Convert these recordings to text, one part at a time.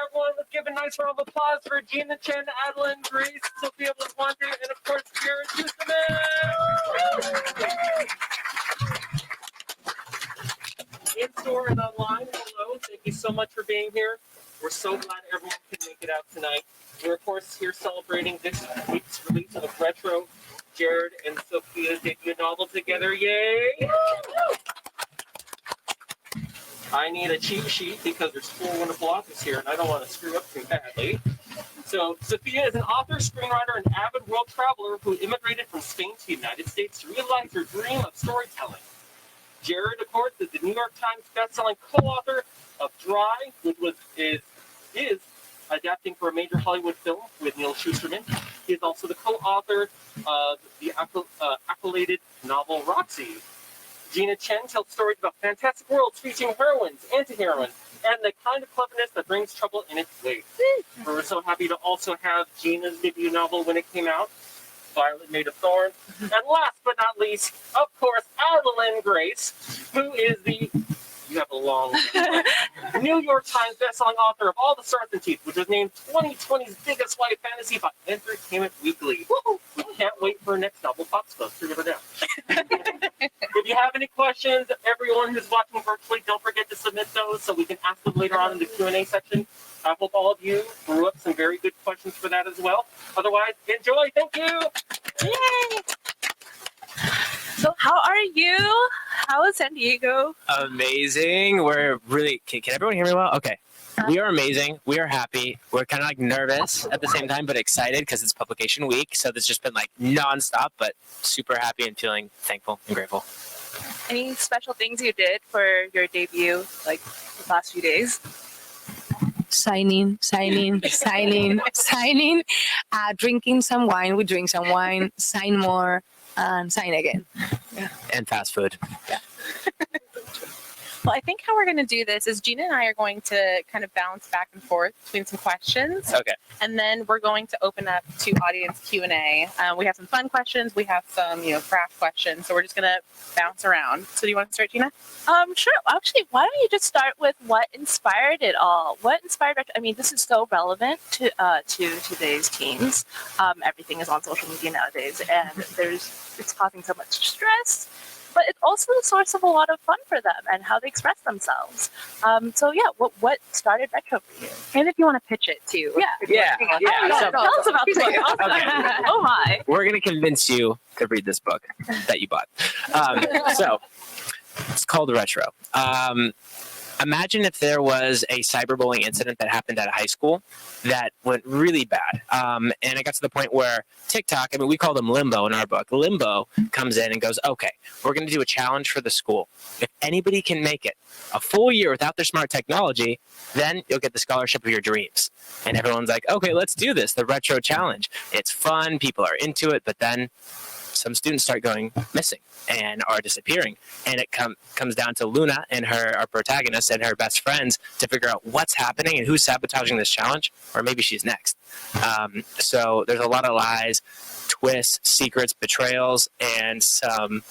everyone. Let's give a nice round of applause for Gina Chen Adalyn, Grace, Sofía Lapuente, and of course, Jarrod Shusterman. In store and online, hello. Thank you so much for being here. We're so glad everyone can make it out tonight. We're, of course, here celebrating this week's release of Retro, Jarrod and Sophia's debut novel together. Yay! I need a cheat sheet because there's 4 wonderful authors here, and I don't want to screw up too badly. So, Sofía is an author, screenwriter, and avid world traveler who immigrated from Spain to the United States to realize her dream of storytelling. Jarrod, of course, is the New York Times bestselling co-author of Dry, which is adapting for a major Hollywood film with Neil Shusterman. He is also the co-author of the accoladed novel Roxy. Gina Chen tells stories about fantastic worlds featuring heroines, anti-heroines, and the kind of cleverness that brings trouble in its wake. We're so happy to also have Gina's debut novel when it came out, Violet Made of Thorns. And last but not least, of course, ADALYN GRACE, who is the, you have a long New York Times bestselling author of All the Stars and Teeth, which was named 2020's biggest white fantasy by Entertainment Weekly. Woo-hoo. We can't wait for her next novel, Fox Club. Figure it out. If you have any questions, everyone who's watching virtually, don't forget to submit those so we can ask them later on in the Q&A section. I hope all of you threw up some very good questions for that as well. Otherwise, enjoy. Thank you. Yay! So how are you? How is San Diego? Amazing. We're really, can everyone hear me well? Okay. We are amazing. We are happy. We're kind of like nervous at the same time, but excited because it's publication week. So there's just been like nonstop, but super happy and feeling thankful and grateful. Any special things you did for your debut, like the last few days? Signing, drinking some wine. We drink some wine, sign more, and sign again. Yeah. And fast food. Yeah. Well, I think how we're going to do this is Gina and I are going to kind of bounce back and forth between some questions. Okay. And then we're going to open up to audience Q&A. We have some fun questions. We have some, craft questions. So we're just going to bounce around. So do you want to start, Gina? Sure. Actually, why don't you just start with what inspired it all? What inspired? I mean, this is so relevant to today's teens. Everything is on social media nowadays, and it's causing so much stress. But it's also a source of a lot of fun for them and how they express themselves. So yeah, what started Retro for you? And if you want to pitch it too. Yeah. So tell us about the book. Okay. Oh my. We're going to convince you to read this book that you bought. So it's called Retro. Imagine if there was a cyberbullying incident that happened at a high school that went really bad. And it got to the point where TikTok, we call them Limbo in our book. Limbo comes in and goes, okay, we're going to do a challenge for the school. If anybody can make it a full year without their smart technology, then you'll get the scholarship of your dreams. And everyone's like, okay, let's do this, the Retro Challenge. It's fun, people are into it, but then some students start going missing and are disappearing. And it comes down to Luna and our protagonist and her best friends to figure out what's happening and who's sabotaging this challenge, or maybe she's next. So there's a lot of lies, twists, secrets, betrayals, and some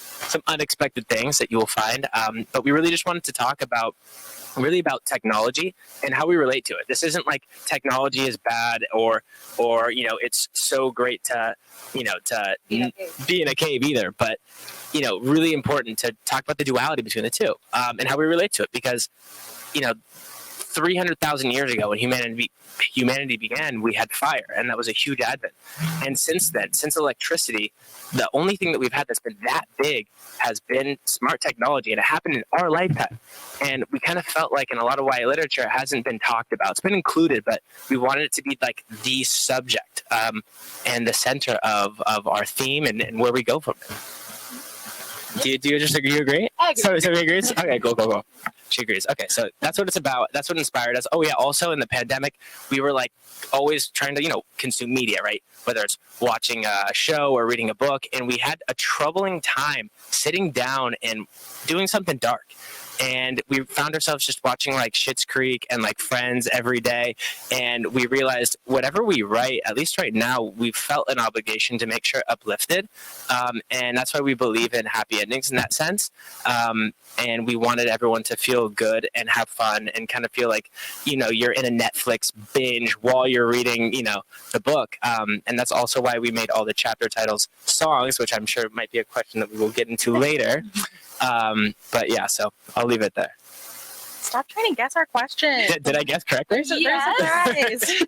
unexpected things that you will find. But we really just wanted to talk about technology and how we relate to it. This isn't like technology is bad or it's so great to be in a cave either, but really important to talk about the duality between the two and how we relate to it, because 300,000 years ago when humanity began, we had fire, and that was a huge advent. And since then, since electricity, the only thing that we've had that's been that big has been smart technology, and it happened in our lifetime. And we kind of felt like in a lot of YA literature, it hasn't been talked about. It's been included, but we wanted it to be like the subject and the center of our theme and where we go from it. Do you just agree? You agree? So we agrees? Okay, go. She agrees. Okay, so that's what it's about. That's what inspired us. Oh yeah, also in the pandemic, we were like always trying to, consume media, right? Whether it's watching a show or reading a book, and we had a troubling time sitting down and doing something dark. and we found ourselves just watching like Schitt's Creek and like Friends every day, and we realized whatever we write, at least right now, we felt an obligation to make sure uplifted, and that's why we believe in happy endings in that sense. And we wanted everyone to feel good and have fun and kind of feel like, you know, you're in a Netflix binge while you're reading, you know, the book. And that's also why we made all the chapter titles songs, which I'm sure might be a question that we will get into later. But yeah, so I'll leave it there. Stop trying to guess our question. Did I guess correctly? There's a surprise.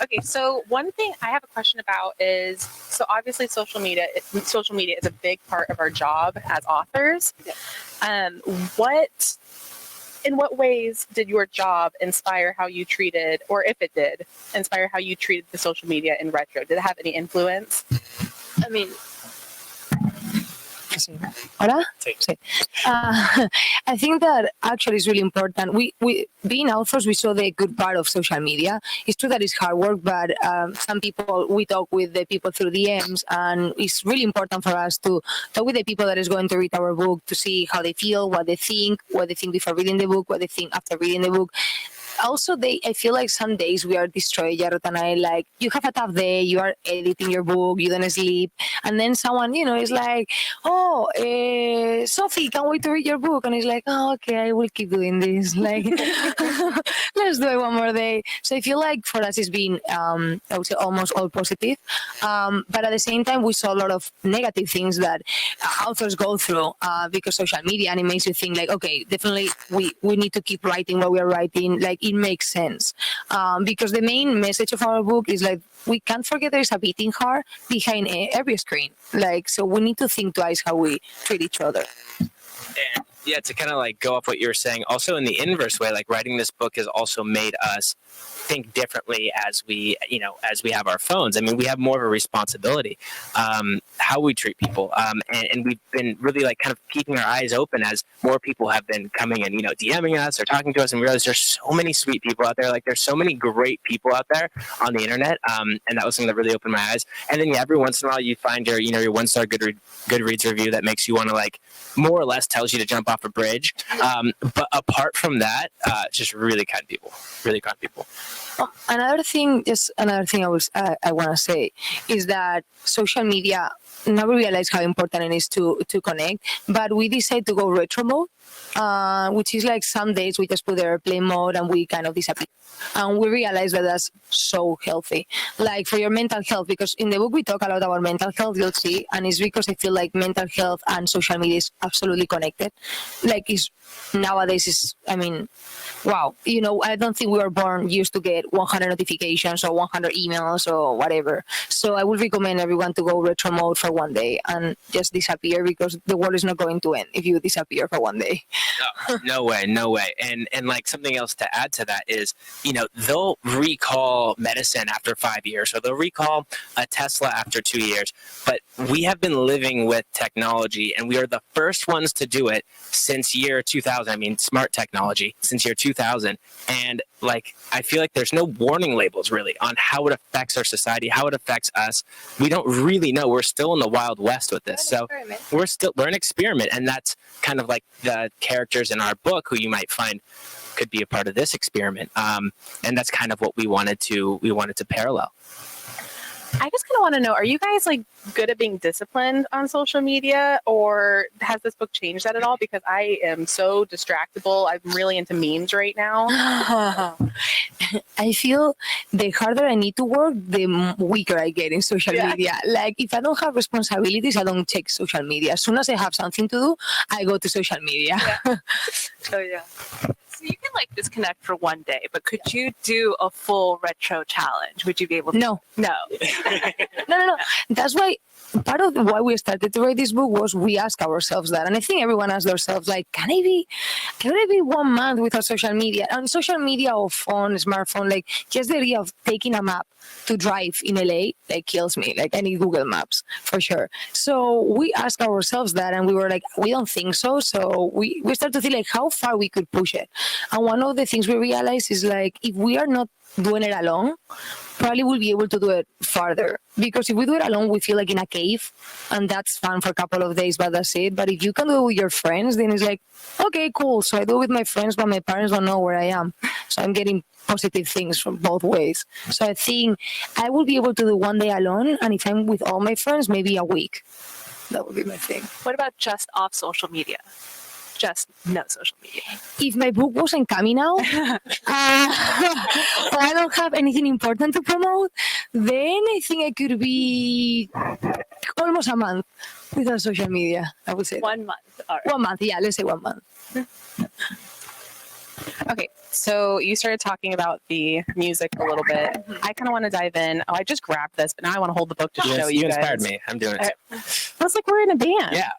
Okay, so one thing I have a question about is, so obviously social media is a big part of our job as authors. In what ways did your job inspire how you treated, or if it did, inspire how you treated the social media in retro? Did it have any influence? I mean, Hola? Sí. I think that actually is really important. We being authors, we saw the good part of social media. It's true that it's hard work, but some people, we talk with the people through DMs, and it's really important for us to talk with the people that is going to read our book to see how they feel, what they think before reading the book, what they think after reading the book. Also, I feel like some days we are destroyed, Jarrod and I, like, you have a tough day, you are editing your book, you don't sleep, and then someone, you know, is like, oh, Sophie, can't wait to read your book, and it's like, oh, okay, I will keep doing this, like, let's do it one more day. So I feel like for us it's been, I would say, almost all positive, but at the same time, we saw a lot of negative things that authors go through, because social media, and it makes you think, like, okay, definitely we need to keep writing what we are writing, like, it makes sense, because the main message of our book is like, we can't forget there's a beating heart behind every screen, like, so we need to think twice how we treat each other. And yeah, to kind of like go off what you were saying, also in the inverse way, like writing this book has also made us think differently as we have our phones. I mean, we have more of a responsibility, how we treat people. And we've been really like kind of keeping our eyes open as more people have been coming and, you know, DMing us or talking to us, and we realize there's so many sweet people out there. Like there's so many great people out there on the internet. And that was something that really opened my eyes. And then every once in a while you find your 1-star Goodreads review that makes you want to, like, more or less tells you to jump off a bridge. But apart from that, just really kind people. Another thing I want to say is that social media, now we realize how important it is to connect, but we decided to go retro mode, which is like some days we just put the airplane mode and we kind of disappear. And we realize that that's so healthy, like for your mental health, because in the book we talk a lot about mental health, you'll see, and it's because I feel like mental health and social media is absolutely connected. Like nowadays, I mean, wow, you know, I don't think we were born used to get 100 notifications or 100 emails or whatever. So I would recommend everyone to go retro mode for one day and just disappear, because the world is not going to end if you disappear for one day. No way. And like something else to add to that is, you know, they'll recall medicine after 5 years, or they'll recall a Tesla after 2 years. But we have been living with technology, and we are the first ones to do it since year 2000. I mean, smart technology since year 2000. And like, I feel like there's no warning labels really on how it affects our society, how it affects us. We don't really know. We're still in the Wild West with this. So we're an experiment. And that's kind of like the characters in our book who you might find could be a part of this experiment. And that's kind of what we wanted to parallel. I just kind of want to know, are you guys like good at being disciplined on social media, or has this book changed that at all? Because I am so distractible. I'm really into memes right now. I feel the harder I need to work, the weaker I get in social media. Like if I don't have responsibilities, I don't check social media. As soon as I have something to do, I go to social media. so yeah. So you can like disconnect for one day, but could you do a full retro challenge? Would you be able to? No. No. No. That's why part of why we started to write this book was we asked ourselves that. And I think everyone asked themselves, like, can I be 1 month without social media? And social media or phone, smartphone, like just the idea of taking a map to drive in LA, like kills me. Like I need Google Maps for sure. So we asked ourselves that, and we were like, we don't think so. So we started to think like how far we could push it. And one of the things we realized is like, if we are not doing it alone, probably we'll be able to do it farther. Because if we do it alone, we feel like in a cave, and that's fun for a couple of days, but that's it. But if you can do it with your friends, then it's like, okay, cool. So I do it with my friends, but my parents don't know where I am. So I'm getting positive things from both ways. So I think I will be able to do one day alone, and if I'm with all my friends, maybe a week. That would be my thing. What about just off social media? Just no social media. If my book wasn't coming out, or I don't have anything important to promote, then I think I could be almost a month without social media, I would say. 1 month. All right. 1 month, yeah, let's say 1 month. Okay, so you started talking about the music a little bit. I kind of want to dive in. Oh, I just grabbed this, but now I want to hold the book to show you guys. inspired me. I'm doing it. It's like we're in a band. Yeah.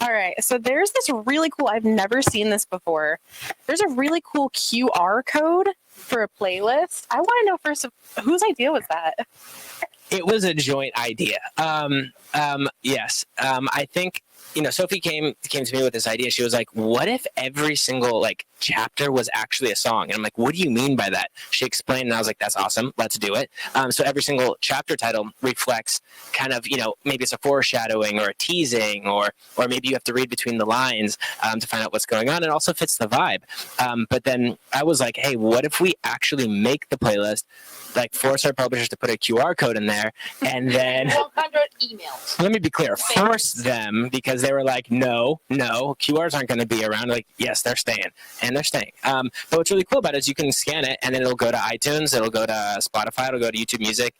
All right, so there's this really cool, I've never seen this before. There's a really cool QR code for a playlist. I want to know first, whose idea was that? It was a joint idea. Yes. I think, Sophie came to me with this idea. She was like, what if every single chapter was actually a song? And I'm like, what do you mean by that? She explained, and I was like, that's awesome. Let's do it. So every single chapter title reflects kind of, maybe it's a foreshadowing or a teasing, or maybe you have to read between the lines to find out what's going on. It also fits the vibe. But then I was like, hey, what if we actually make the playlist, force our publishers to put a QR code in there, and then 100 emails. let me be clear, force them, because they were like, no, QRs aren't going to be around. Like, yes, they're staying, and they're staying. But what's really cool about it is you can scan it, and then it'll go to iTunes, it'll go to Spotify, it'll go to YouTube Music.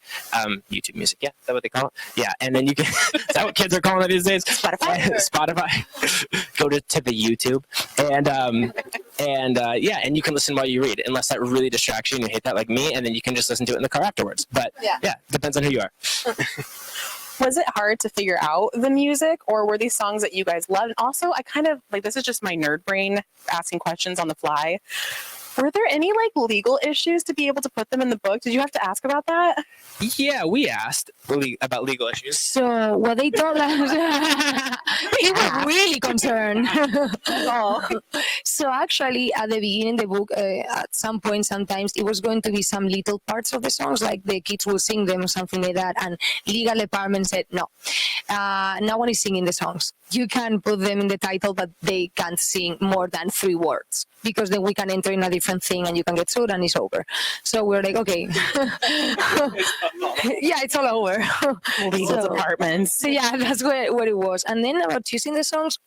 YouTube Music, yeah, is that what they call it? Yeah, and then you can, is that what kids are calling it these days? Spotify. Go to the YouTube, and you can listen while you read, unless that really distracts you and you hate that like me, and then you can just listen to it in the car afterwards. But yeah, depends on who you are. Was it hard to figure out the music, or were these songs that you guys loved? And also, I kind of this is just my nerd brain asking questions on the fly. Were there any legal issues to be able to put them in the book? Did you have to ask about that? Yeah, we asked about legal issues. So what they told us, we were really concerned. So actually, at the beginning of the book, at some point, sometimes it was going to be some little parts of the songs, like the kids will sing them or something like that. And legal department said, no one is singing the songs. You can put them in the title, but they can't sing more than 3 words, because then we can enter in a different thing and you can get sued and it's over. So we're like, okay. Yeah, it's all over. Legal departments. So yeah, that's what it was. And then about choosing the songs,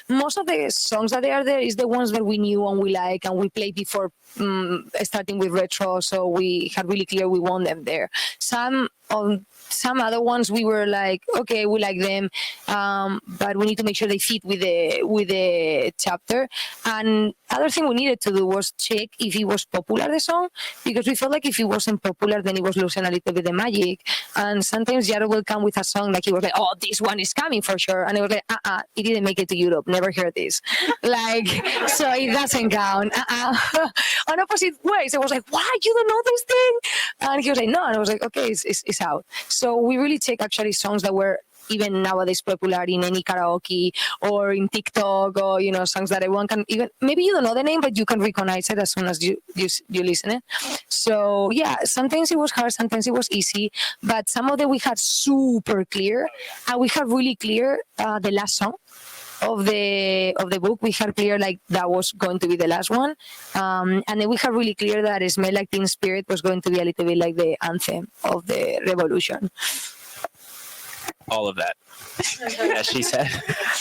most of the songs that are there is the ones that we knew and we like and we played before starting with retro, so we had really clear we want them there. Some other ones we were like, okay, we like them, but we need to make sure they fit with the chapter. And other thing we needed to do was check if it was popular, the song, because we felt like if it wasn't popular, then it was losing a little bit the magic. And sometimes Jarrod will come with a song like he was like, oh, this one is coming for sure, and it was like, it didn't make it to Europe, never heard this, so it doesn't count. On opposite ways, I was like, what, you don't know this thing? And he was like, no, and I was like, okay, it's out. So we really check actually songs that were even nowadays popular in any karaoke or in TikTok, or songs that everyone can, even maybe you don't know the name, but you can recognize it as soon as you listen it. So yeah, sometimes it was hard, sometimes it was easy, but some of them we had super clear, and we had really clear the last song of the book. We had clear that was going to be the last one, and then we had really clear that Smell Like Teen Spirit was going to be a little bit like the anthem of the revolution. All of that, as she said.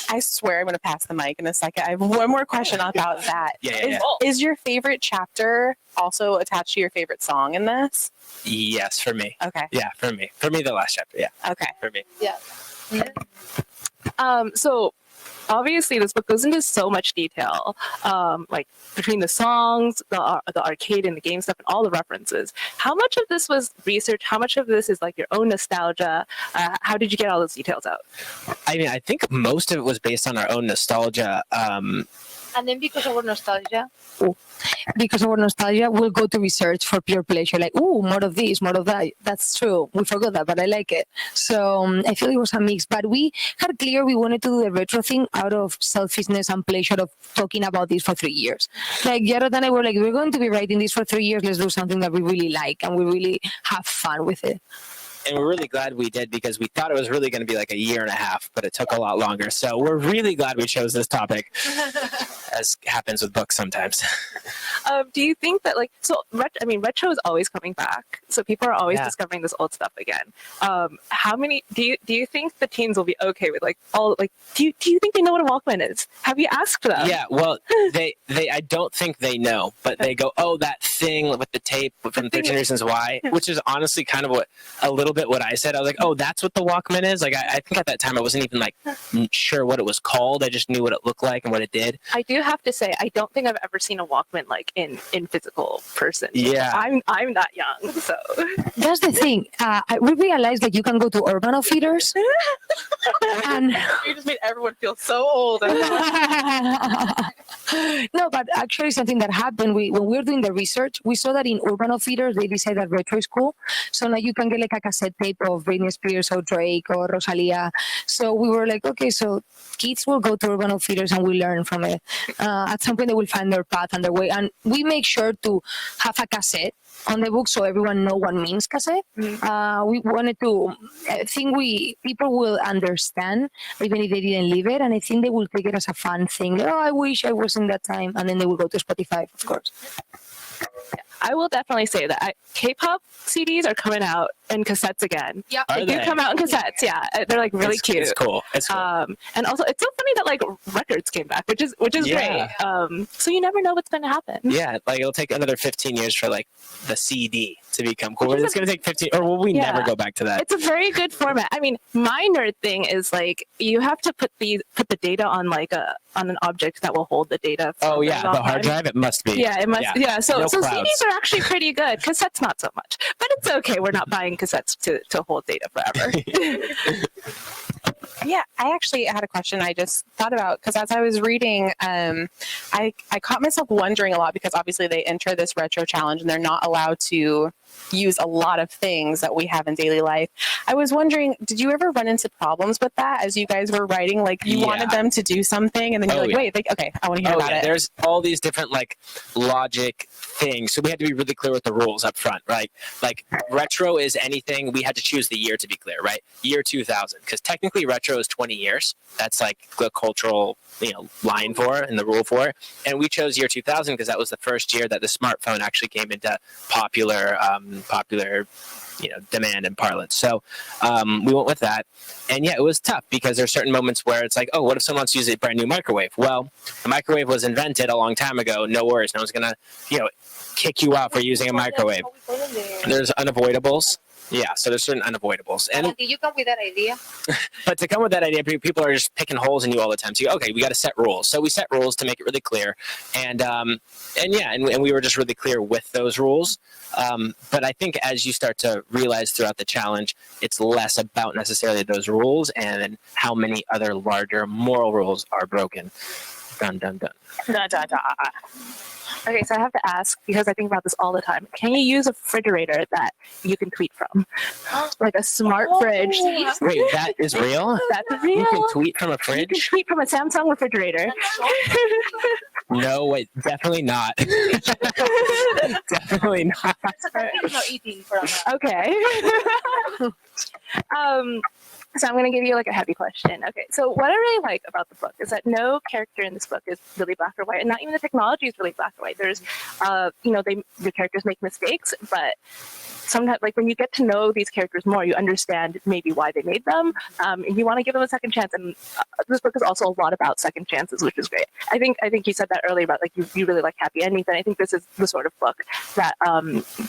I swear I'm going to pass the mic in a second. I have one more question about that. Yeah. Is your favorite chapter also attached to your favorite song in this? Yes, for me. Okay. Yeah, for me, the last chapter. Yeah. Okay. For me. Yeah. So obviously this book goes into so much detail, between the songs, the arcade and the game stuff, and all the references. How much of this was research? How much of this is your own nostalgia? How did you get all those details out? I mean, I think most of it was based on our own nostalgia. And then because of our nostalgia, we'll go to research for pure pleasure. Like, ooh, more of this, more of that. That's true. We forgot that, but I like it. So I feel it was a mix. But we had clear we wanted to do the retro thing out of selfishness and pleasure of talking about this for 3 years. Like Jarrod and I were like, we're going to be writing this for 3 years. Let's do something that we really like and we really have fun with it. And we're really glad we did because we thought it was really going to be like a year and a half, but it took a lot longer. So we're really glad we chose this topic, as happens with books sometimes. Do you think that retro is always coming back, so people are always discovering this old stuff again. How many do you think the teens will be okay with do you think they know what a Walkman is? Have you asked them? Yeah, well, they I don't think they know, but they go, oh, that thing with the tape from 13 Reasons Why, which is honestly kind of a little bit what I said. I was like, oh, that's what the Walkman is. Like, I think at that time I wasn't even like sure what it was called. I just knew what it looked like and what it did. I do have to say, I don't think I've ever seen a Walkman like in physical person. Yeah, I'm that young, so that's the thing. We realized that you can go to Urban Outfitters, and you just made everyone feel so old. No, but actually something that happened, when we were doing the research, we saw that in Urban Outfitters, they decided that retro is cool. So now you can get like a cassette tape of Britney Spears or Drake or Rosalia. So we were like, okay, so kids will go to Urban Outfitters and we learn from it. At some point they will find their path and their way. And we make sure to have a cassette on the book so everyone know what means cassette. We wanted to, I think people will understand even if they didn't live it, and I think they will take it as a fun thing. Oh, I wish I was in that time, and then they will go to Spotify, of course. I will definitely say that K-pop CDs are coming out in cassettes again. Yeah, they do come out in cassettes. Yeah, they're like really cute. It's cool. It's cool. And also, it's so funny that like records came back, which is great. So you never know what's going to happen. Yeah, like it'll take another 15 years for like the CD to become cool. It's going to take 15, or will we never go back to that? It's a very good format. I mean, my nerd thing is like you have to put the data on like on an object that will hold the data. Oh yeah, the hard drive. It must be. Yeah, it must. Yeah, so No clouds. CDs are actually pretty good. Cassettes not so much, but it's okay. We're not buying cassettes to hold data forever. Yeah, I actually had a question I just thought about because as I was reading, I caught myself wondering a lot because obviously they enter this retro challenge and they're not allowed to use a lot of things that we have in daily life. I was wondering, did you ever run into problems with that as you guys were writing? Like you wanted them to do something and then you're wait, okay, I want to hear about it. There's all these different like logic things. So we had to be really clear with the rules up front, right? Like retro is anything, we had to choose the year to be clear, right? Year 2000, because technically retro is 20 years. That's like the cultural, line for it and the rule for it. And we chose year 2000 because that was the first year that the smartphone actually came into popular demand and parlance. So we went with that. And yeah, it was tough because there's certain moments where it's like, oh, what if someone wants to use a brand new microwave? Well, the microwave was invented a long time ago. No worries. No one's going to, kick you out for using a microwave. There's unavoidables. Yeah, so there's certain unavoidables. And did you come with that idea? But to come with that idea, people are just picking holes in you all the time. So okay, we got to set rules. So we set rules to make it really clear, and we were just really clear with those rules. But I think as you start to realize throughout the challenge, it's less about necessarily those rules and how many other larger moral rules are broken. Dun dun dun. Da, da, da. Okay, so I have to ask, because I think about this all the time. Can you use a refrigerator that you can tweet from? Like a smart fridge. Wait, that is real? That's real. You can tweet from a fridge? You can tweet from a Samsung refrigerator. No, wait, definitely not. Definitely not. Okay. So I'm going to give you like a heavy question. Okay, so what I really like about the book is that no character in this book is really black or white, and not even the technology is really black or white. There's, the characters make mistakes, but sometimes, like when you get to know these characters more, you understand maybe why they made them, and you want to give them a second chance. And this book is also a lot about second chances, which is great. I think you said that earlier about like you really like happy endings, and I think this is the sort of book that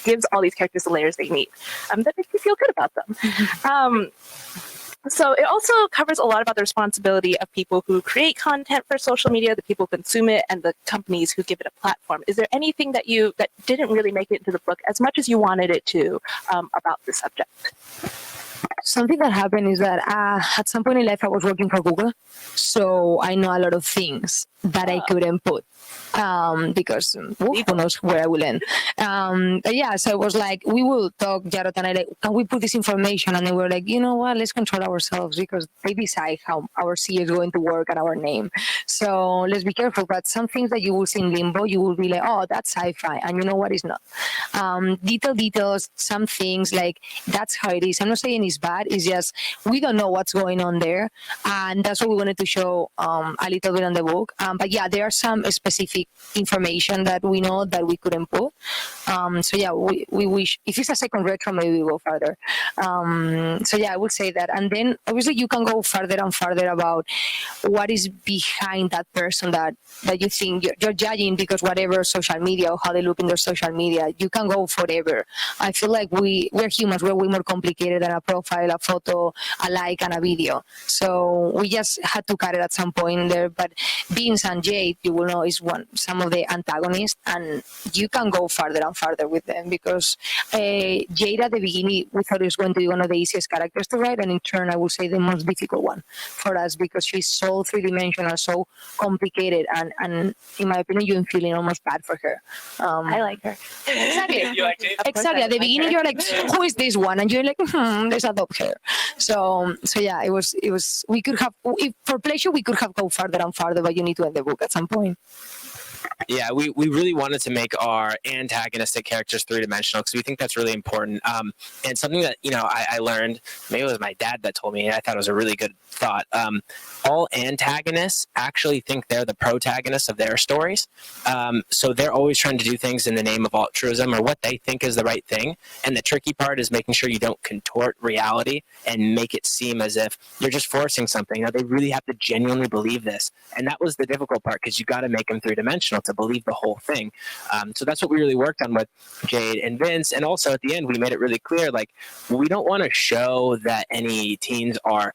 gives all these characters the layers they need, that makes you feel good about them. So it also covers a lot about the responsibility of people who create content for social media, the people who consume it, and the companies who give it a platform. Is there anything that didn't really make it into the book as much as you wanted it to about the subject? Something that happened is that at some point in life I was working for Google, so I know a lot of things that I couldn't put because who knows where I will end. But yeah, so it was like we will talk, Jarrod and I, like, can we put this information? And then we were like, you know what, let's control ourselves because they decide how our C is going to work and our name. So let's be careful. But some things that you will see in limbo, you will be like, oh, that's sci-fi, and you know what is not. Details, some things like that's how it is. I'm not saying it's bad. It's just we don't know what's going on there, and that's what we wanted to show a little bit on the book. But yeah, there are some specific information that we know that we couldn't put. So yeah, we wish if it's a second retro, maybe we go further. So yeah, I would say that. And then obviously you can go further and further about what is behind that person that you think you're judging because whatever social media or how they look in their social media, you can go forever. I feel like we're humans, we're way more complicated than a profile, a photo, a like, and a video. So we just had to cut it at some point there. But Beans and Jade, you will know, is some of the antagonists, and you can go further and further with them because Jade at the beginning we thought it was going to be one of the easiest characters to write, and in turn I would say the most difficult one for us because she's so three-dimensional, so complicated, and in my opinion you're feeling almost bad for her. I like her. Exactly. You like Jade? Exactly. At the beginning, you're like, "Who is this one?" And you're like, "Let's adopt her." So yeah, it was. We could have, for pleasure, we could have gone further and further, but you need to end the book at some point. Yeah, we really wanted to make our antagonistic characters three-dimensional because we think that's really important. And something that, I learned, maybe it was my dad that told me, and I thought it was a really good thought. All antagonists actually think they're the protagonists of their stories. So they're always trying to do things in the name of altruism or what they think is the right thing. And the tricky part is making sure you don't contort reality and make it seem as if you're just forcing something. Now, they really have to genuinely believe this. And that was the difficult part because you got to make them three-dimensional to believe the whole thing. So that's what we really worked on with Jade and Vince. And also at the end, we made it really clear, like, we don't want to show that any teens are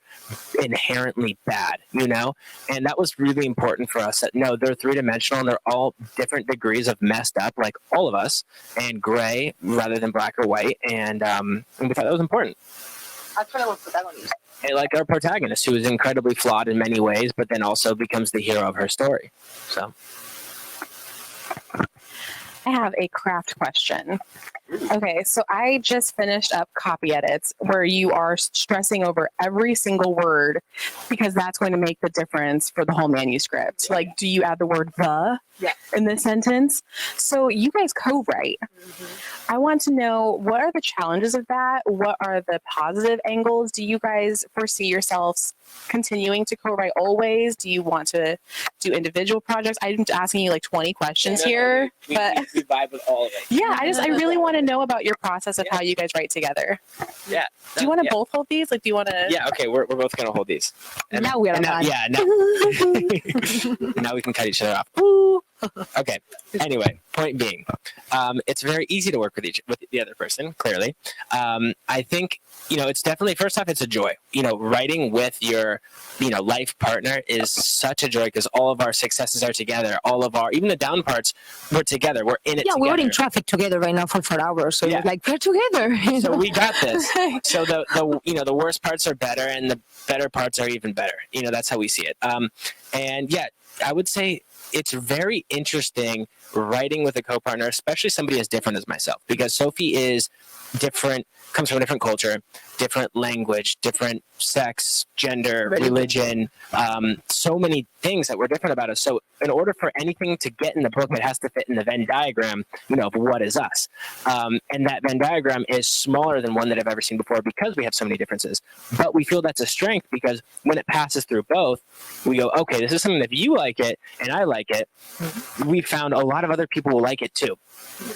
inherently bad, And that was really important for us that, no, they're three-dimensional and they're all different degrees of messed up, like all of us, and gray rather than black or white. And we thought that was important. And like our protagonist, who is incredibly flawed in many ways, but then also becomes the hero of her story. So I have a craft question. Okay, so I just finished up copy edits where you are stressing over every single word because that's going to make the difference for the whole manuscript. Like, do you add the word the in this sentence? So you guys co-write. I want to know, what are the challenges of that? What are the positive angles? Do you guys foresee yourselves continuing to co-write always? Do you want to do individual projects? I'm asking you like 20 questions here. We vibe with all of it. Yeah, I really want to know about your process of how you guys write together. Yeah. Do you want to both hold these? Like, do you want to? Yeah. Okay. We're both gonna hold these. And now we are now, done. yeah. Now, now we can cut each other off. Woo! Okay. Anyway, point being, it's very easy to work with the other person. Clearly, I think it's definitely, first off, it's a joy. Writing with your life partner is such a joy because all of our successes are together. All of our, even the down parts, we're together. We're in it. Yeah, together. we were in traffic together right now for 4 hours. So Yeah. it's like we're together. So we got this. So the worst parts are better, and the better parts are even better. That's how we see it. And yeah, I would say it's very interesting writing with a co-partner, especially somebody as different as myself, because Sophie is different, comes from a different culture, different language, different sex, gender, religion, so many things that were different about us. So in order for anything to get in the book, it has to fit in the Venn diagram, of what is us. And that Venn diagram is smaller than one that I've ever seen before because we have so many differences. But we feel that's a strength because when it passes through both, we go, okay, this is something that if you like it and I like it, we found a lot of other people will like it too.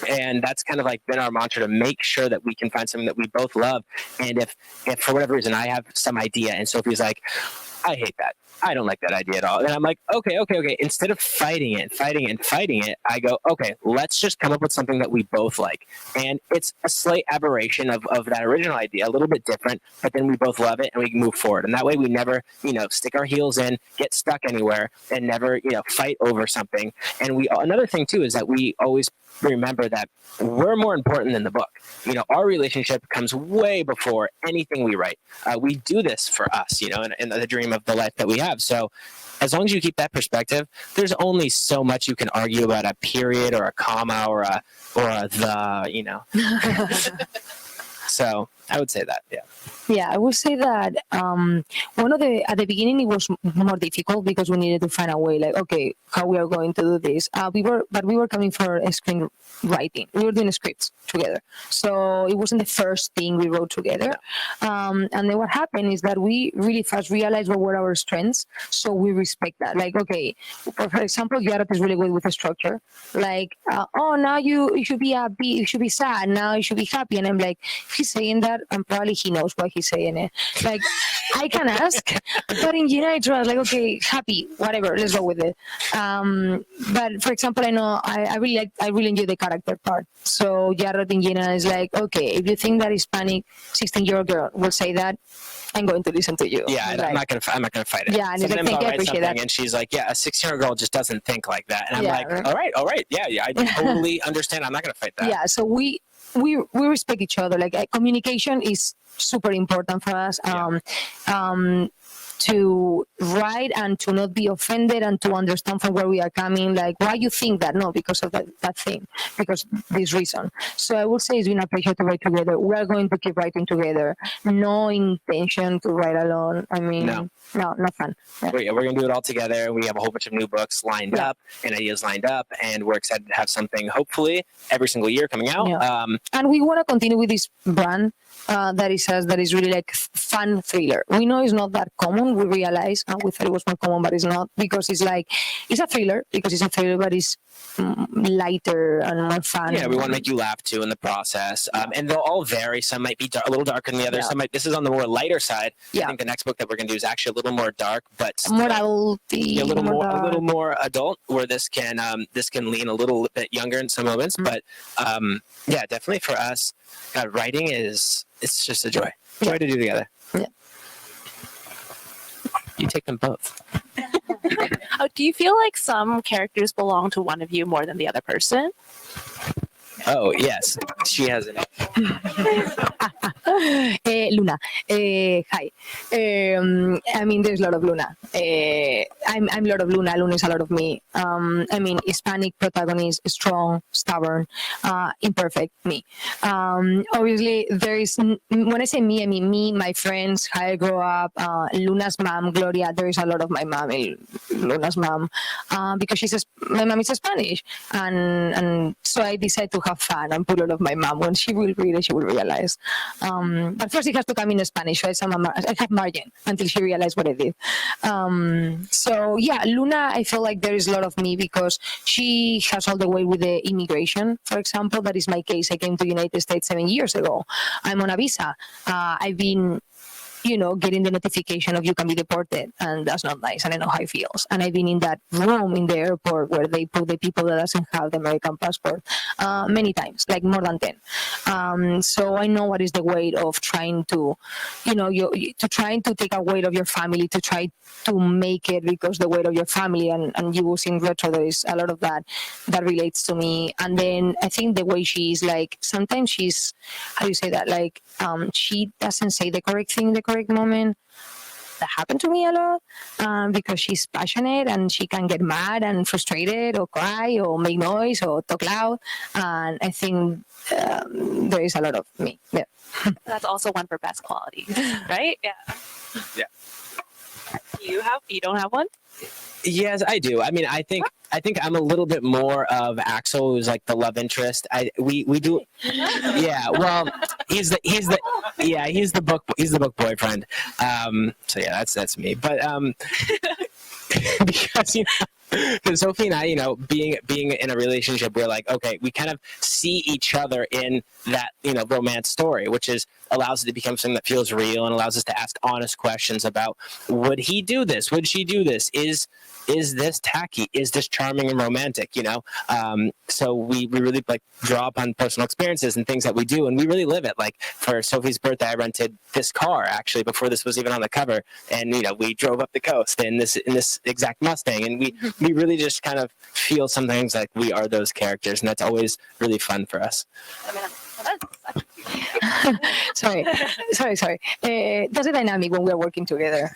And that's kind of like been our mantra, to make sure that we can find something that we both love. And if for whatever reason I have some idea and Sophie's like, I hate that, I don't like that idea at all, then I'm like, okay. Instead of fighting it, I go, okay, let's just come up with something that we both like. And it's a slight aberration of that original idea, a little bit different, but then we both love it and we can move forward. And that way we never, stick our heels in, get stuck anywhere, and never, fight over something. And another thing too is that we always remember that we're more important than the book. Our relationship comes way before anything we write. We do this for us, and the dream of the life that we have. So as long as you keep that perspective, there's only so much you can argue about a period or a comma or a the, you know. So I would say that, yeah. Yeah, I would say that at the beginning it was more difficult because we needed to find a way, like, okay, how we are going to do this. We were coming for a screenwriting. We were doing scripts together, so it wasn't the first thing we wrote together. And then what happened is that we really fast realized what were our strengths, so we respect that. Like, okay, for example, Jarrod is really good with a structure. Like, oh, now you should be happy, you should be sad, now you should be happy, and I'm like, if he's saying that, and probably he knows why he's saying it. Like, I can ask, but in Gina, it's like, okay, happy, whatever, let's go with it. But for example, I know I really enjoy the character part. So Jarrod in Gina is like, okay, if you think that Hispanic 16-year-old girl will say that, I'm going to listen to you. Yeah, like, I'm not gonna fight it. Yeah, and sometimes like, I'll I write appreciate something that. and she's like, yeah, a 16-year-old girl just doesn't think like that, and I'm Yeah, like, right. all right, yeah, I totally understand. I'm not gonna fight that. Yeah, so we respect each other. Like, communication is super important for us. To write and to not be offended and to understand from where we are coming, like, why you think that? No, because of that thing, because this reason. So I would say it's been a pleasure to write together. We are going to keep writing together. No intention to write alone. I mean, no, not fun. Yeah. We're going to do it all together. We have a whole bunch of new books lined up and ideas lined up, and we're excited to have something hopefully every single year coming out. Yeah. And we want to continue with this brand that is really like fun thriller. We know it's not that common. We realize we thought it was more common, but it's not, because it's a thriller, but it's lighter and more fun. Yeah, we want to make you laugh too in the process. And they'll all vary. Some might be a little darker than the others. Yeah. This is on the more lighter side. Yeah. I think the next book that we're going to do is actually a little more dark, but more adulty, a little more adult, where this can lean a little bit younger in some moments. Mm-hmm. But yeah, definitely for us, writing it's just a joy to do together. Yeah. You take them both. Do you feel like some characters belong to one of you more than the other person? Oh, yes. She has an Luna. Hi. I mean, there's a lot of Luna. I'm a lot of Luna. Luna is a lot of me. I mean, Hispanic protagonist, strong, stubborn, imperfect, me. Obviously, there is, when I say me, I mean me, my friends, how I grew up, Luna's mom, Gloria. There is a lot of my mom, Luna's mom, because my mom is Spanish. And so I decided to have fun and put a lot of my mom. When she will read it, she will realize. But first it has to come in Spanish, so I have margin until she realized what I did. So yeah, Luna, I feel like there is a lot of me because she has all the way with the immigration, for example. That is my case. I came to the United States 7 years ago. I'm on a visa. I've been getting the notification of you can be deported, and that's not nice, and I know how it feels. And I've been in that room in the airport where they put the people that doesn't have the American passport many times, like more than 10. So I know what is the weight of trying to, trying to take a weight of your family to try to make it, because the weight of your family, and you will see in retro, there is a lot of that relates to me. And then I think the way she is, like, sometimes she's, how do you say that, like, she doesn't say the correct thing in the correct moment. That happened to me a lot because she's passionate and she can get mad and frustrated or cry or make noise or talk loud. And I think there is a lot of me. Yeah. That's also one for best qualities, right? Yeah. Yeah. You don't have one? Yes, I do. I mean, I think I'm a little bit more of Axel, who's like the love interest. We do. Yeah. Well, he's the book boyfriend. So yeah, that's me. But because because Sophie and I, being in a relationship, we're like, okay, we kind of see each other in that, romance story, which allows it to become something that feels real and allows us to ask honest questions about, would he do this? Would she do this? Is this tacky? Is this charming and romantic? So we really draw upon personal experiences and things that we do, and we really live it. Like for Sophie's birthday, I rented this car actually before this was even on the cover, and we drove up the coast in this exact Mustang, and we really just kind of feel sometimes like we are those characters, and that's always really fun for us. I mean, sorry. That's the dynamic when we are working together.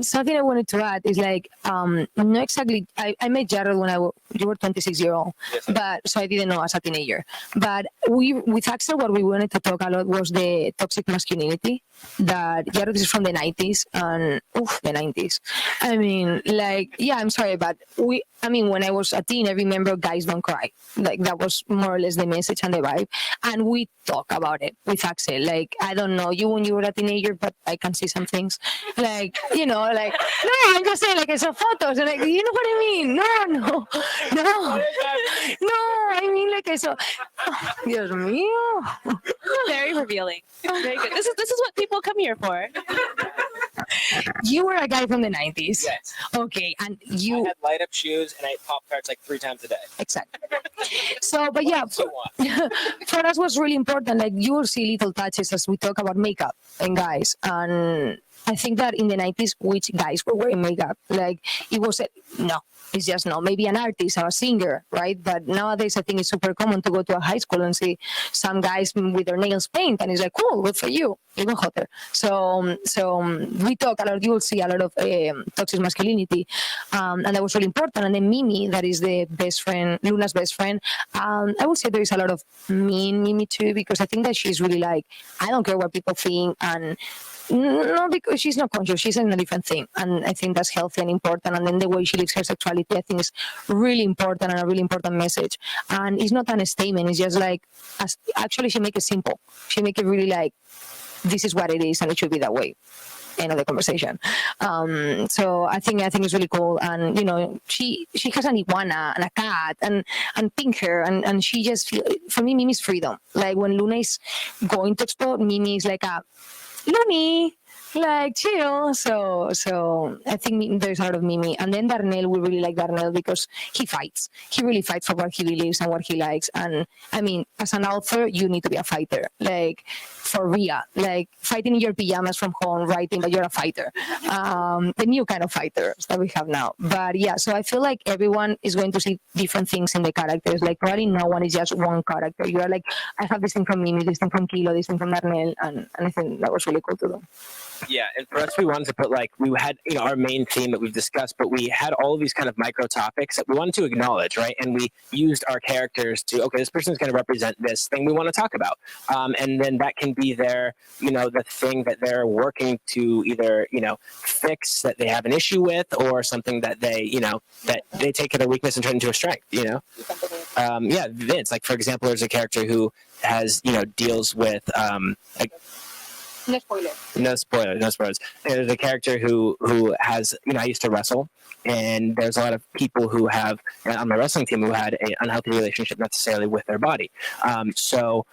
Something I wanted to add is like, not exactly. I met Jarrod when you were 26-year-old, Yes, but so I didn't know as a teenager. But with Axel, what we wanted to talk a lot was the toxic masculinity. That Jarrod is from the 90s, and the 90s. I mean, like, yeah, I'm sorry, but when I was a teen, I remember guys don't cry. Like that was more or less the message and the vibe. And we talk about it with Axel. Like, I don't know you when you were a teenager, but I can see some things. Like, no, I'm just saying, like, I saw photos, and like, you know what I mean? No. I mean, like, I saw, Dios mío. Very revealing. Very good. This is what people come here for. You were a guy from the 90s. Yes. Okay, and I you... had light up shoes and I ate Pop-Tarts like 3 times a day. Exactly. So, but yeah, for us was really important. Like, you will see little touches as we talk about makeup and guys. And I think that in the 90s, which guys were wearing makeup? Like, it was, no, it's just no. Maybe an artist or a singer, right? But nowadays, I think it's super common to go to a high school and see some guys with their nails paint, and it's like, cool, good for you, even hotter. So we talk a lot. You will see a lot of toxic masculinity, and that was really important. And then Mimi, that is the best friend, Luna's best friend. I would say there is a lot of mean Mimi too, because I think that she's really like, I don't care what people think, and no, because she's not conscious. She's in a different thing. And I think that's healthy and important. And then the way she lives her sexuality, I think is really important and a really important message. And it's not an statement. It's just like, actually, she make it simple. She make it really like, this is what it is and it should be that way. End of the conversation. So I think it's really cool. And, she has an iguana and a cat and pink hair. And she just, for me, Mimi's freedom. Like when Luna is going to explore, Mimi is like a, Lumi, like chill. So I think there's a lot of Mimi. And then Darnell, we really like Darnell because he fights. He really fights for what he believes and what he likes. And I mean, as an author, you need to be a fighter. Like for real. Like fighting in your pajamas from home, writing, but you're a fighter. The new kind of fighters that we have now. But yeah, so I feel like everyone is going to see different things in the characters. Like probably no one is just one character. You are like, I have this thing from Mimi, this thing from Kilo, this thing from Darnell. And I think that was really cool to do. Yeah, and for us, we wanted to put we had our main theme that we've discussed, but we had all of these kind of micro topics that we wanted to acknowledge, right? And we used our characters to, okay, this person's going to represent this thing we want to talk about, and then that can be their, the thing that they're working to either, fix that they have an issue with, or something that they, that they take their weakness and turn into a strength, Yeah, Vince, like for example, there's a character who has, deals with No spoilers. There's a character who has, I used to wrestle, and there's a lot of people who have, on my wrestling team, who had an unhealthy relationship necessarily with their body. So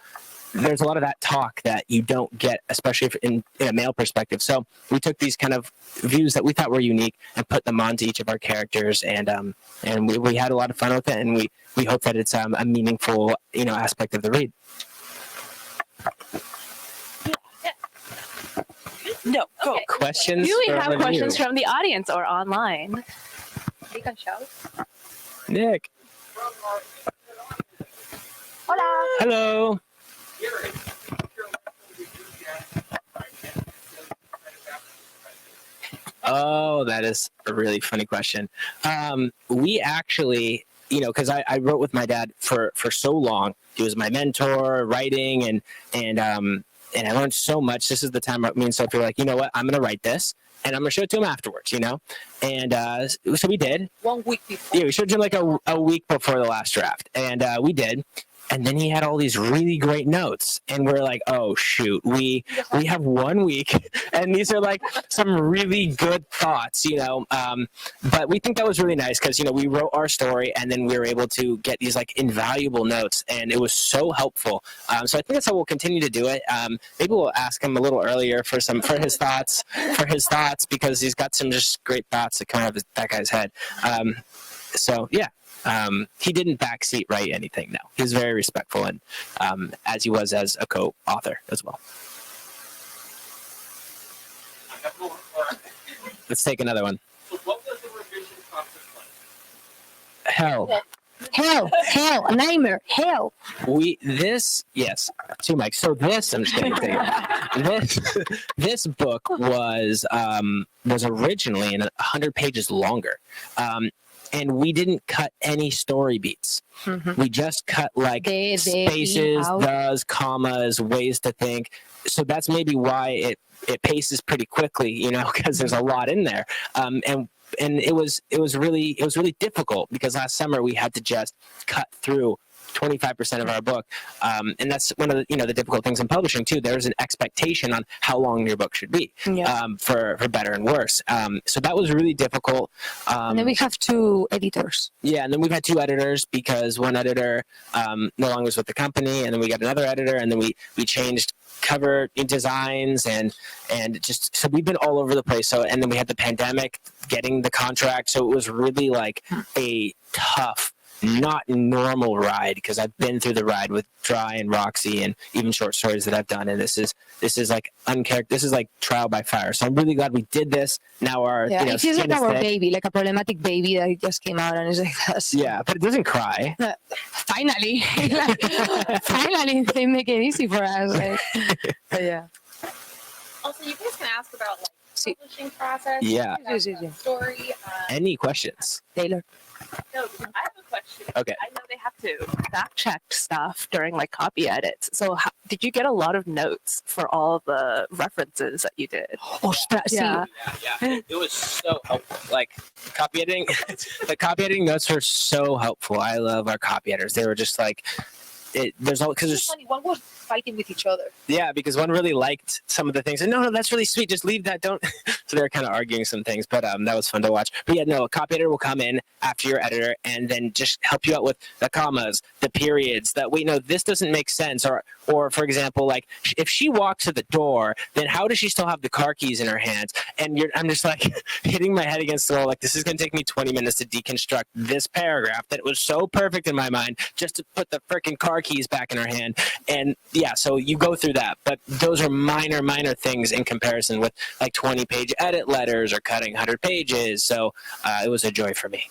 there's a lot of that talk that you don't get, especially in a male perspective. So we took these kind of views that we thought were unique and put them onto each of our characters, and we had a lot of fun with it, and we hope that it's a meaningful, aspect of the read. No, go. Okay. Questions? Do we have questions from the audience or online? You can shout. Nick. Hola. Hello. Oh, that is a really funny question. We actually, because I wrote with my dad for so long. He was my mentor, writing, and I learned so much. This is the time me and Sophie were like, you know what, I'm going to write this, and I'm going to show it to him afterwards, And so we did. 1 week before. Yeah, we showed it to him like a week before the last draft, and we did. And then he had all these really great notes, and we're like, oh shoot, we have 1 week, and these are like some really good thoughts, but we think that was really nice because we wrote our story, and then we were able to get these like invaluable notes, and it was so helpful. So I think that's how we'll continue to do it. Maybe we'll ask him a little earlier for his thoughts because he's got some just great thoughts that come out of that guy's head. So yeah. He didn't backseat write anything, no. He was very respectful, and as he was as a co-author as well. Let's take another one. So what was the revision process like? Hell. hell, a nightmare, hell. Yes, two mics. So I'm just kidding. This book was originally 100 pages longer. And we didn't cut any story beats. Mm-hmm. We just cut like spaces, those, commas, ways to think. So that's maybe why it paces pretty quickly, you know, because there's a lot in there. And it was really difficult because last summer we had to just cut through 25% of our book, and that's one of the difficult things in publishing too. There's an expectation on how long your book should be, for better and worse. So that was really difficult. And then we have 2 editors. Yeah, and then we've had 2 editors because one editor no longer was with the company, and then we got another editor, and then we changed cover designs and just so we've been all over the place. So and then we had the pandemic, getting the contract. So it was really like a tough, not normal ride, because I've been through the ride with Dry and Roxy and even short stories that I've done, and this is like this is like trial by fire. So I'm really glad we did this. Now it feels like our baby, like a problematic baby that just came out and is like this. Yeah, but it doesn't cry. Finally, finally they make it easy for us. Like, yeah. Also, you guys can ask about like publishing process. Yeah. Story. Any questions, Taylor? No, I have a question. Okay. I know they have to fact check stuff during like copy edits. So did you get a lot of notes for all the references that you did? Yeah. It was so helpful. Like copy editing, the copy editing notes were so helpful. I love our copy editors. They were just like, there's all because funny. One was fighting with each other. Yeah, because one really liked some of the things, and no, that's really sweet. Just leave that. Don't. So they were kind of arguing some things, but that was fun to watch. But yeah, no, a copy editor will come in after your editor and then just help you out with the commas, the periods. That wait, no, this doesn't make sense. Or for example, like if she walks to the door, then how does she still have the car keys in her hands? And I'm just like hitting my head against the wall. Like this is going to take me 20 minutes to deconstruct this paragraph that was so perfect in my mind just to put the freaking car keys back in her hand. And yeah, so you go through that, but those are minor things in comparison with like 20-page edit letters or cutting 100 pages. So it was a joy for me.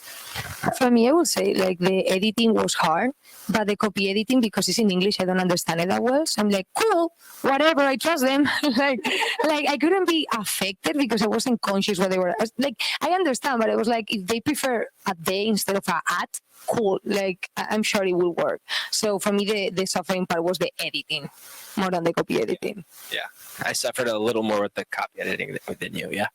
For me, I would say like the editing was hard, but the copy editing, because it's in English, I don't understand it that well. So I'm like, cool, whatever, I trust them. like I couldn't be affected because I wasn't conscious what they were. Like I understand, but it was like if they prefer a day instead of a at, cool. Like I'm sure it will work. So for me, the suffering part was the editing more than the copy editing. Yeah, I suffered a little more with the copy editing than you. Yeah.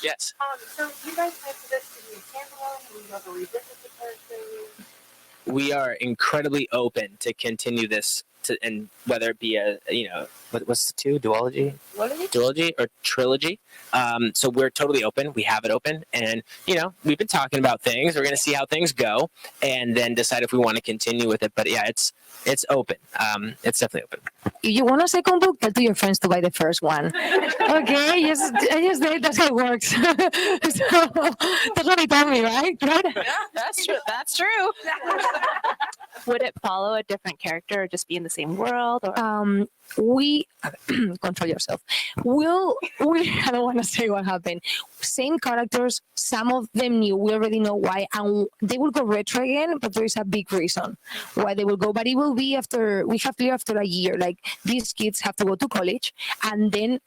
Yes. So you guys have this to be a standalone. We have a revisit the characters. We are incredibly open to continue this, and whether it be what's the 2 duology or trilogy. So we're totally open. We have it open, and we've been talking about things. We're going to see how things go, and then decide if we want to continue with it. But yeah, it's open. It's definitely open. If you want a second book, tell to your friends to buy the first one. Okay, yes, that's how it works. So, that's what he told me, right? Yeah, that's true. That's true. Would it follow a different character or just be in the same world? Or? We control yourself. We I don't want to say what happened. Same characters, some of them new. We already know why, and they will go retro again. But there is a big reason why they will go. But it will be after we have clear after a year. Like these kids have to go to college, and then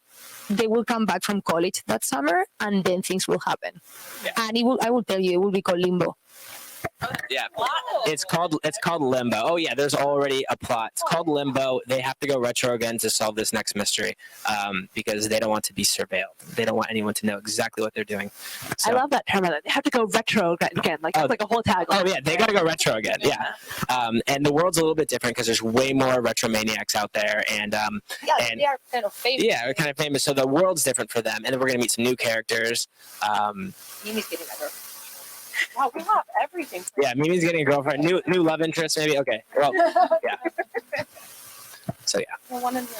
they will come back from college that summer, and then things will happen. Yeah. And I will tell you, it will be called Limbo. Yeah, it's called Limbo. Oh yeah, there's already a plot. It's called Limbo. They have to go retro again to solve this next mystery, because they don't want to be surveilled. They don't want anyone to know exactly what they're doing. So, I love that term. They have to go retro again. Like that's like a whole tagline. Oh yeah, they got to go retro again. Yeah, and the world's a little bit different because there's way more retromaniacs out there, and they are kind of famous. Yeah, we're kind of famous. So the world's different for them, and then we're gonna meet some new characters. Mimi's getting better. Wow, we have everything. Yeah, Mimi's getting a girlfriend, new love interest, maybe. Okay, well, yeah. So yeah. The one in the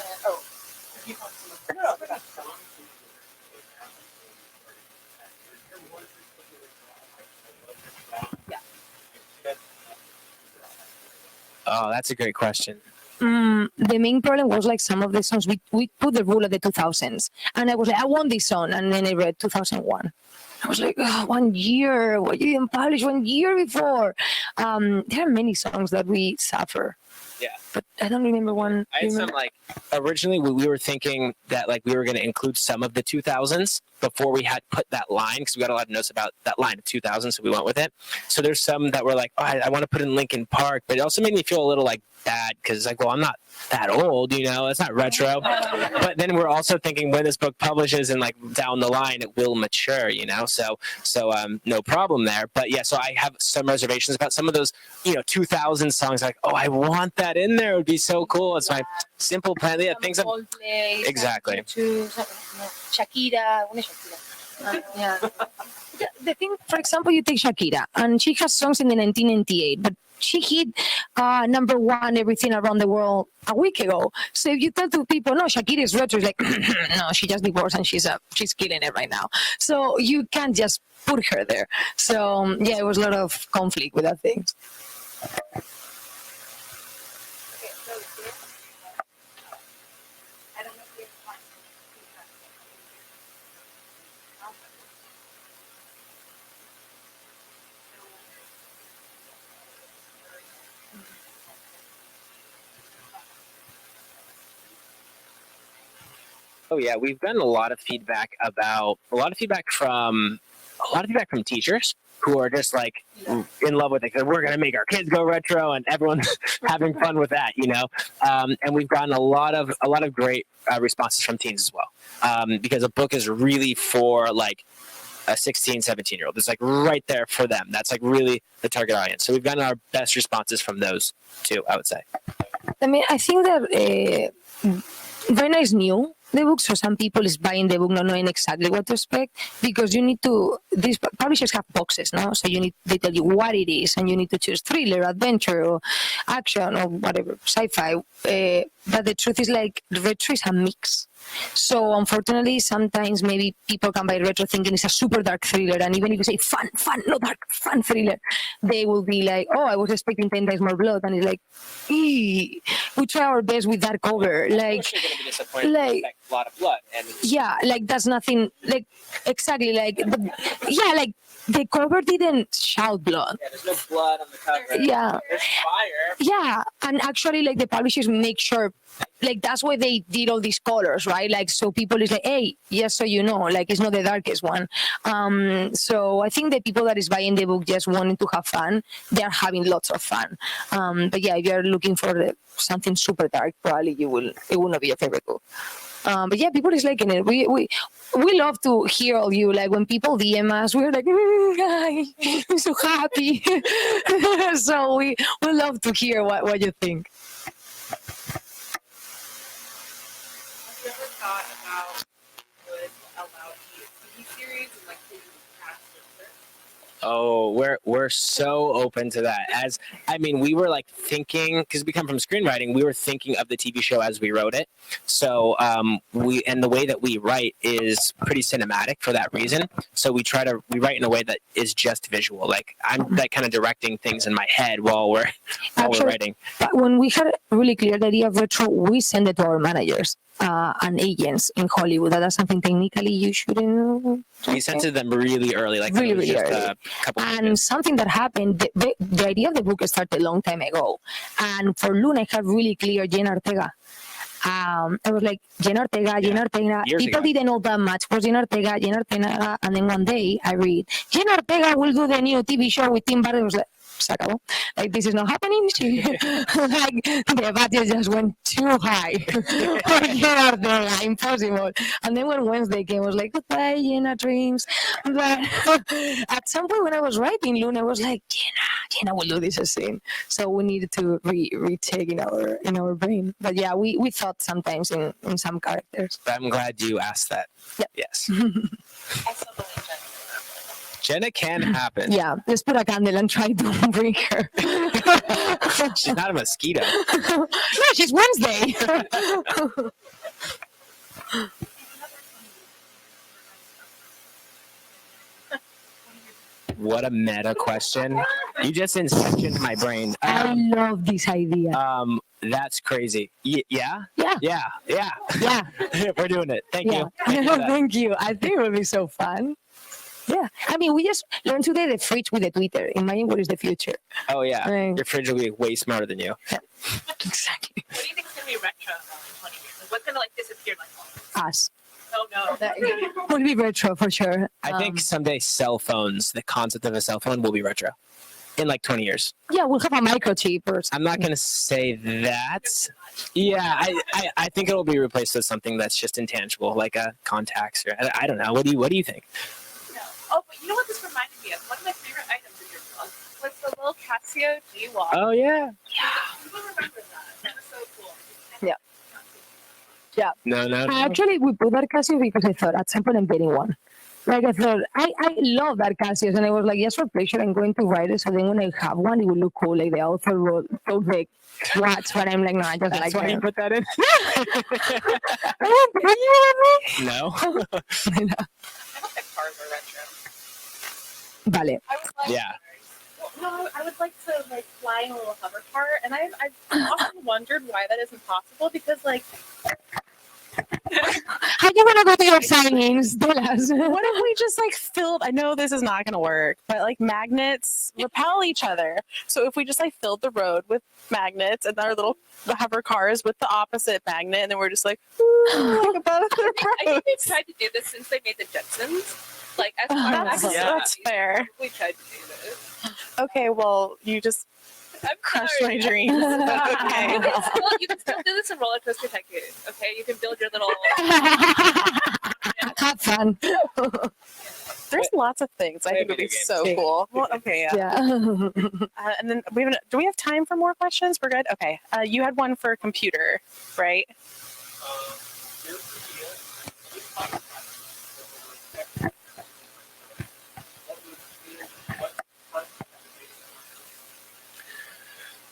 Oh, that's a great question. The main problem was like some of the songs we put the rule at the 2000s, and I was like, I want this song, and then I read 2001. I was like, oh, 1 year. Why you didn't publish 1 year before? There are many songs that we suffer. Yeah. But I don't remember one. I had some like originally we were thinking that like we were going to include some of the 2000s before we had put that line because we got a lot of notes about that line of 2000, so we went with it. So there's some that were like, oh, I want to put in Linkin Park, but it also made me feel a little like bad because like, well, I'm not that old, you know, it's not retro. But then we're also thinking when this book publishes and like down the line it will mature, you know. So no problem there. But yeah, so I have some reservations about some of those, you know, 2000 songs. Like, oh, I want that in there. It would be so cool. It's my simple plan. Yeah, things. Exactly. Shakira. Yeah. The thing, for example, you take Shakira, and she has songs in the 1998, but she hit #1 everything around the world a week ago. So if you tell to people, no, Shakira is retro, it's like, no, she just divorced and she's killing it right now. So you can't just put her there. So yeah, it was a lot of conflict with that thing. Okay, so this, I don't know if you have time to Oh yeah, we've gotten a lot of feedback from teachers who are just like in love with it. We're going to make our kids go retro, and everyone's having fun with that, you know. And we've gotten a lot of great responses from teens as well, because a book is really for like a 16, 17-year-old. It's like right there for them. That's like really the target audience. So we've gotten our best responses from those too, I would say. I mean, I think that Verna is new. The book, so some people is buying the book not knowing exactly what to expect, because you need to, these publishers have boxes, no? So they tell you what it is, and you need to choose thriller, adventure, or action, or whatever, sci-fi. But the truth is, like, retro is a mix. So unfortunately, sometimes maybe people can buy retro thinking it's a super dark thriller, and even if you say fun, no dark, fun thriller, they will be like, oh, I was expecting 10 times more blood, and it's like, we try our best with that cover, like, You're gonna be disappointed. Like a lot of blood, and yeah, like that's nothing, like exactly, like like the cover didn't shout blood. yeah, there's no blood on the cover. Yeah. There's fire. Yeah, and actually, like the publishers make sure, like that's why they did all these colors, right? Like so people is like, hey, yes, so you know, like it's not the darkest one. So I think the people that is buying the book just wanting to have fun, they are having lots of fun. But yeah, if you're looking for something super dark, probably it will not be your favorite book. But yeah, people is liking it. We love to hear all you. Like when people DM us, we're like, I'm so happy. So we love to hear what you think. Have you ever thought about would allow TV series and like who you would cast in this? Oh, we're so open to that. As I mean, we were like thinking, because we come from screenwriting, we were thinking of the TV show as we wrote it. So the way that we write is pretty cinematic for that reason. So we write in a way that is just visual. Like I'm like kind of directing things in my head while we're writing. But when we had really clear the idea of retro, we send it to our managers and agents in Hollywood. That's something technically you shouldn't. We sent it to them really early, like really just early. a couple of And years. something that happened, the idea of the book started a long time ago. And for Luna, I had really clear Jenna Ortega. I was like, Jenna Ortega. Years People ago. didn't know that much. Was Jenna Ortega. And then one day I read, Jenna Ortega will do the new TV show with Tim Burton. I was like, se acabó. Like, this is not happening. Like, the budget just went too high. For Jenna Ortega, impossible. And then when Wednesday came, I was like, goodbye, Jenna dreams. But at some point when I was writing Luna, I was like, Jenna will do this scene. So we needed to retake in our brain. But yeah, we thought sometimes in some characters. But I'm glad you asked that. Yeah. Yes. I still believe Jenna can happen. Yeah, let's put a candle and try to bring her. She's not a mosquito. No, she's Wednesday. What a meta question. You just inceptioned my brain. I love this idea. That's crazy. Yeah? Yeah. Yeah. Yeah. We're doing it. Thank Yeah. you. Thank you for that. Thank you. I think it would be so fun. Yeah. I mean, we just learned today the fridge with the Twitter. Imagine what is the future. Oh yeah, Right. your fridge will be way smarter than you. Exactly. What do you think is going to be retro in 20 years? Like, what's going to like disappear like Us. oh no. Will be retro for sure. I think someday cell phones, the concept of a cell phone, will be retro in like 20 years. Yeah, we'll have a microchip or I'm not going to say that. Yeah, I think it'll be replaced with something that's just intangible, like a contacts or I don't know. What do you think? No. Oh, but you know what this reminded me of? One of my favorite items in your book was the little Casio G watch. Oh yeah. People remember that. That was so cool. No. Actually, we put that Casio because I thought at some point I'm getting one. Like I thought, I love that Casio, and I was like, yes, for pleasure, I'm going to write it. So then when I have one, it will look cool. Like the author wrote the watch, but I'm like, no, I just That's like why you it. put that in. No. I don't think cars are retro. Vale. I would like Yeah. Well, no, I would like to like fly in a little hover car, and I've often wondered why that isn't possible because like How you wanna go to your signings? Tell us. What if we just like filled? I know this is not going to work, but like magnets repel each other. So if we just like filled the road with magnets and our little hover cars with the opposite magnet, and then we're just like, like above the I road. think they've tried to do this since they made the Jetsons. Like as far That's, as that's fair. we tried to do this. Okay, well, you just I'm crushed sorry. my dreams. Okay. You can still do this in Roller Coaster Tycoon. Okay, you can build your little. Have fun. There's lots of things I think would be video so cool. Well, okay, yeah. Yeah. And then do we have time for more questions? We're good. Okay. You had one for computer, right?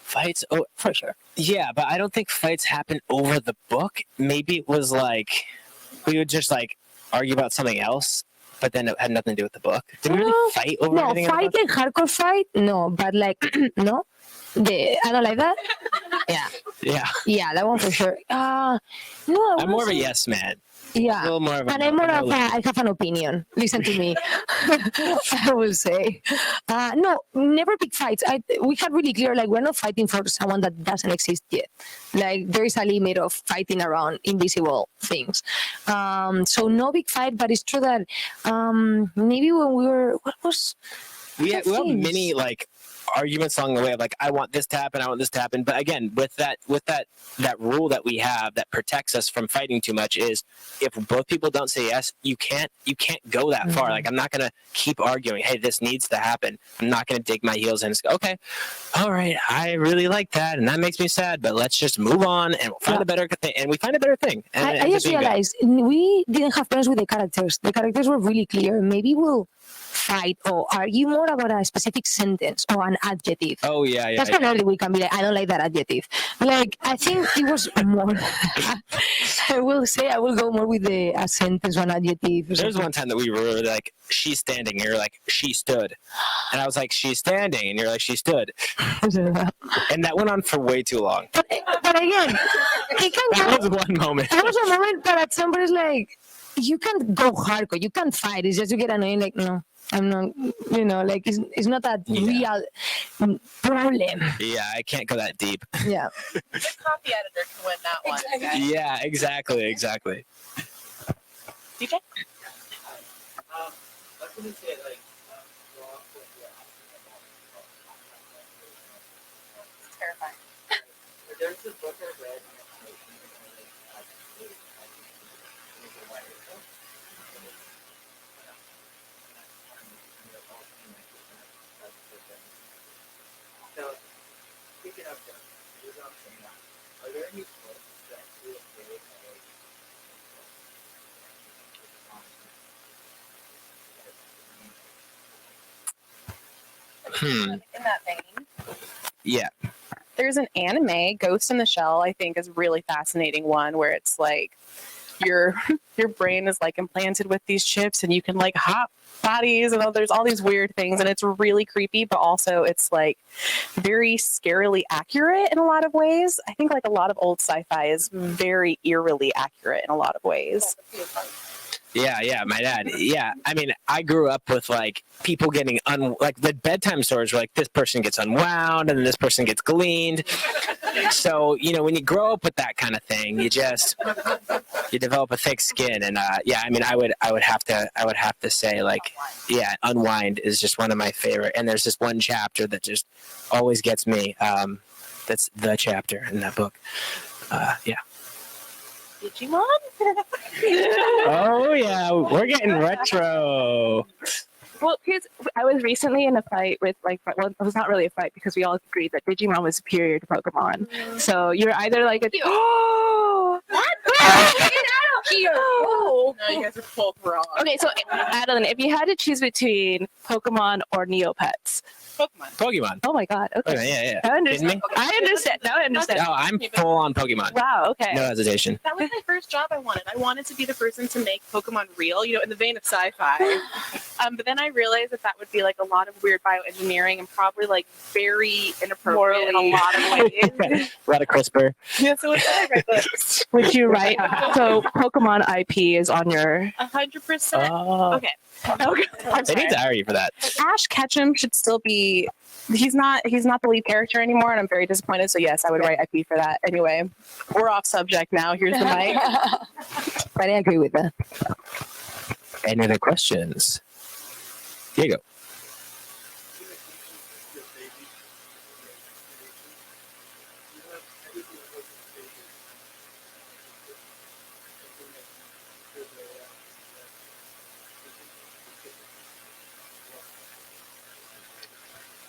Fights, oh, for sure. Yeah, but I don't think fights happen over the book. Maybe it was like we would just like argue about something else, but then it had nothing to do with the book. Did we really fight over No, anything? in the fight book? and hardcore fight, no, but like, no. I don't like that. Yeah, Yeah, that one for sure. No, I I'm more of a wasn't- yes man. A Yeah. little more of a. And I'm more of a, I have an opinion. Listen to me. I will say. No, never big fights. We had really clear, like, we're not fighting for someone that doesn't exist yet. Like, there is a limit of fighting around invisible things. So no big fight, but it's true that maybe when we were, We have things. many like arguments along the way of like I want this to happen, I want this to happen. But again, with that rule that we have that protects us from fighting too much is if both people don't say yes, you can't go that far. Like I'm not gonna keep arguing, hey, this needs to happen. I'm not gonna dig my heels in and go, okay, all right, I really like that and that makes me sad, but let's just move on and we'll find a better thing. And we find a better thing. And it I ends just up being good. realized we didn't have problems with the characters. The characters were really clear. Maybe we'll fight or argue more about a specific sentence or an adjective. Oh yeah. That's when only we can be like, I don't like that adjective. Like, I think it was more. I will go more with a sentence or an adjective. Or There's something. one time that we were like, she's standing, and you're like, she stood. And I was like, she's standing, and you're like, she stood. And that went on for way too long. But again, it can That go. was one moment. That was a moment, but at some point it's like, you can't go hardcore. You can't fight. It's just you get annoying. Like, no, I'm not. Like it's not that real problem. Yeah, I can't go that deep. Yeah. The copy editor can win that one. Okay. Yeah, exactly. DJ? I was going to say, like, go off with your It's terrifying. there's this book I read. So, picking up that, here's what I'm saying. Are there any books that you would say In that vein. Yeah. There's an anime, Ghost in the Shell, I think is a really fascinating one where it's like your brain is like implanted with these chips and you can like hop bodies and there's all these weird things and it's really creepy, but also it's like very scarily accurate in a lot of ways. I think like a lot of old sci-fi is very eerily accurate in a lot of ways. Yeah, my dad. Yeah, I mean, I grew up with like people getting like the bedtime stories were like this person gets unwound and then this person gets gleaned. So when you grow up with that kind of thing, you develop a thick skin. And yeah, I mean, I would have to say like, yeah, Unwind is just one of my favorite. And there's this one chapter that just always gets me. That's the chapter in that book. Yeah. Digimon? Oh yeah, we're getting retro. Well, I was recently in a fight with well, it was not really a fight because we all agreed that Digimon was superior to Pokemon. So you're either like a oh, what? Get out of here! Oh. No, you guys are both wrong. Okay, so Adalyn, if you had to choose between Pokemon or Neopets, Pokemon. oh my God. Okay. Yeah. I understand. Kidding me? I understand. Now I understand. No, I'm full on Pokemon. Wow. Okay. No hesitation. That was my first job I wanted. I wanted to be the person to make Pokemon real, in the vein of sci-fi. But then I realized that would be like a lot of weird bioengineering and probably like very inappropriate in a lot of ways. A lot of CRISPR. Yeah, so what I read this. Would you write? So Pokemon IP is on your. 100%. Oh. Okay. Okay. I'm They need sorry. to hire you for that. Ash Ketchum should still be. He's not the lead character anymore, and I'm very disappointed. So yes, I would write IP for that. Anyway, we're off subject now. Here's the mic. But I agree with that. Any other questions? Diego.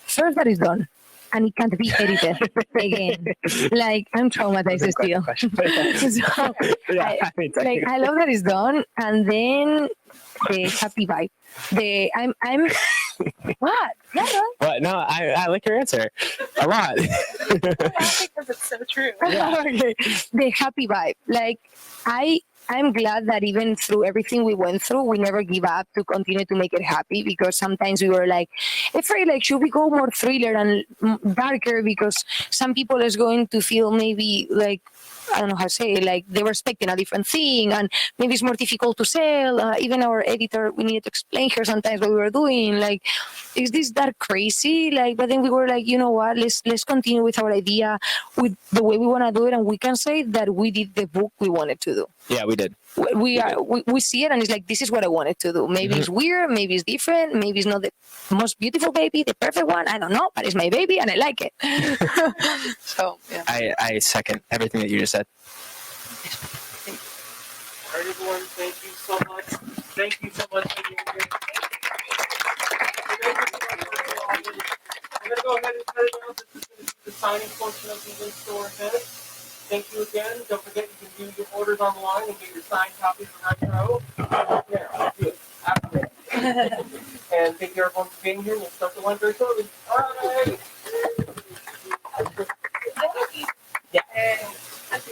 First, that is done, and it can't be edited again. Like, I'm traumatized still. So, I love that it's done, and then the happy vibe. I'm what? Yeah, right? What? No, I like your answer a lot. Because it's so true. Okay. The happy vibe. Like, I'm glad that even through everything we went through, we never give up to continue to make it happy, because sometimes we were like, afraid, like, should we go more thriller and darker? Because some people is going to feel maybe like, I don't know how to say it, like they were expecting a different thing, and maybe it's more difficult to sell. Even our editor, we needed to explain her sometimes what we were doing. Like, is this that crazy? Like, but then we were like, you know what? Let's continue with our idea, with the way we want to do it, and we can say that we did the book we wanted to do. Yeah, we did. We see it, and it's like, this is what I wanted to do. Maybe it's weird, maybe it's different, maybe it's not the most beautiful baby, the perfect one. I don't know, but it's my baby, and I like it. So yeah. I second everything that you just said. All right, everyone, thank you so much. Thank you so much for being here. We're going to go ahead and cut it out. This is going to be the signing portion of the in-store event. Thank you again. Don't forget, you can do your orders online and get your signed copies of Retro. There, do it. After. And thank you everyone for being here. We'll start the line very shortly. All right. Yeah.